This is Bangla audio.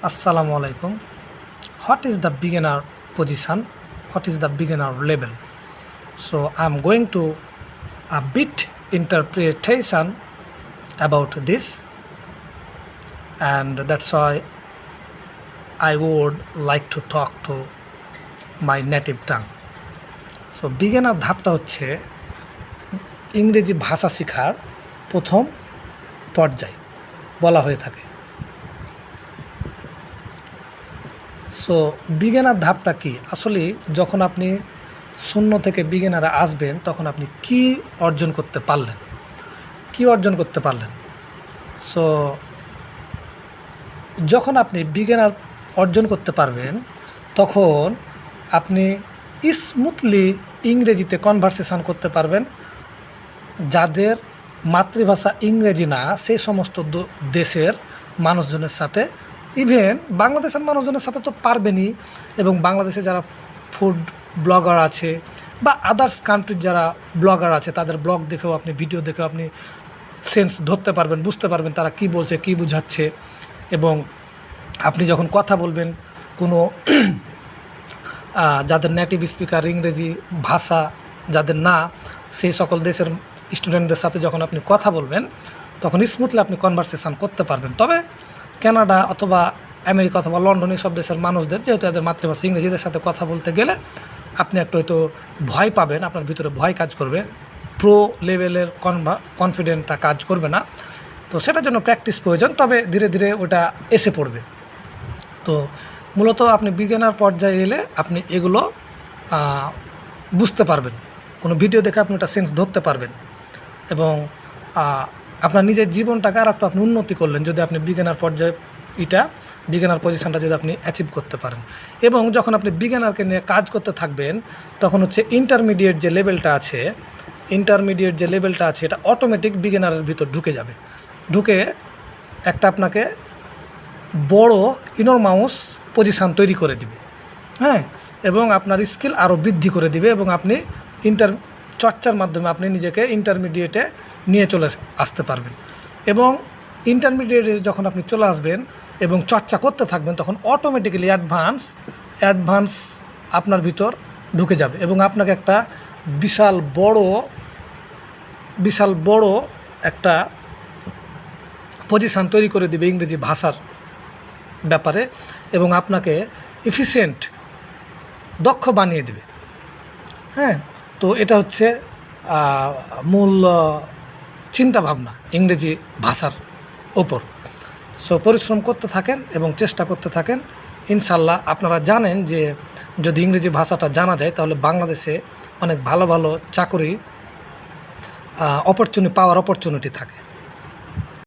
Assalamu alaikum. What is the beginner position? What is the beginner level? So I'm going to a bit interpretation about this, and that's why I would like to talk to my native tongue. So beginner ধাপটা হচ্ছে ইংরেজি ভাষা শেখার প্রথম পর্যায় বলা হয়ে থাকে। সো বিগিনার ধাপটা কি? আসলে যখন আপনি শূন্য থেকে বিগিনারে আসবেন তখন আপনি কি অর্জন করতে পারলেন? সো যখন আপনি বিগিনার অর্জন করতে পারবেন তখন আপনি স্মুথলি ইংরেজিতে কনভারসেশন করতে পারবেন। যাদের মাতৃভাষা ইংরেজি না সেই সমস্ত দেশের মানুষজনের সাথে, ইভেন বাংলাদেশের মানুষজনের সাথে তো পারবেনই, এবং বাংলাদেশে যারা ফুড ব্লগার আছে বা আদার্স কান্ট্রির যারা ব্লগার আছে তাদের ব্লগ দেখেও আপনি, ভিডিও দেখেও আপনি সেন্স ধরতে পারবেন, বুঝতে পারবেন তারা কি বলছে, কি বুঝাচ্ছে। এবং আপনি যখন কথা বলবেন কোনো যাদের নেটিভ স্পিকার ইংরেজি ভাষা যাদের না, সেই সকল দেশের স্টুডেন্টদের সাথে যখন আপনি কথা বলবেন তখন স্মুথলি আপনি কনভারসেশন করতে পারবেন। তবে কানাডা অথবা আমেরিকা অথবা লন্ডন এইসব দেশের মানুষদের যেহেতু তাদের মাতৃভাষা ইংরেজিদের সাথে কথা বলতে গেলে আপনি একটু হয়তো ভয় পাবেন, আপনার ভিতরে ভয় কাজ করবে, প্রো লেভেলের কনফিডেন্টটা কাজ করবে না। তো সেটার জন্য প্র্যাকটিস প্রয়োজন, তবে ধীরে ধীরে ওটা এসে পড়বে। তো মূলত আপনি বিগিনার পর্যায়ে এলে আপনি এগুলো বুঝতে পারবেন, কোনো ভিডিও দেখে আপনি ওটা সেন্স ধরতে পারবেন, এবং আপনার নিজের জীবনটাকে আর একটু আপনি উন্নতি করলেন যদি আপনি বিগিনার পর্যায়ে বিগিনার পজিশনটা যদি আপনি অ্যাচিভ করতে পারেন। এবং যখন আপনি বিগিনারকে নিয়ে কাজ করতে থাকবেন তখন হচ্ছে ইন্টারমিডিয়েট যে লেভেলটা আছে এটা অটোমেটিক বিগিনারের ভিতর ঢুকে যাবে, ঢুকে একটা আপনাকে বড় ইনরমাউস পজিশান তৈরি করে দিবে, হ্যাঁ, এবং আপনার স্কিল আরও বৃদ্ধি করে দিবে, এবং আপনি চর্চার মাধ্যমে আপনি নিজেকে ইন্টারমিডিয়েটে নিয়ে চলে আসতে পারবেন। এবং ইন্টারমিডিয়েটে যখন আপনি চলে আসবেন এবং চর্চা করতে থাকবেন তখন অটোমেটিক্যালি অ্যাডভান্স আপনার ভিতর ঢুকে যাবে, এবং আপনাকে একটা বিশাল বড় একটা পজিশান তৈরি করে দিবে ইংরেজি ভাষার ব্যাপারে, এবং আপনাকে এফিশিয়েন্ট, দক্ষ বানিয়ে দেবে। হ্যাঁ, তো এটা হচ্ছে মূল চিন্তাভাবনা ইংরেজি ভাষার ওপর। সো পরিশ্রম করতে থাকেন এবং চেষ্টা করতে থাকেন, ইনশাল্লাহ। আপনারা জানেন যে যদি ইংরেজি ভাষাটা জানা যায় তাহলে বাংলাদেশে অনেক ভালো ভালো চাকরি অপরচুনিটি থাকে।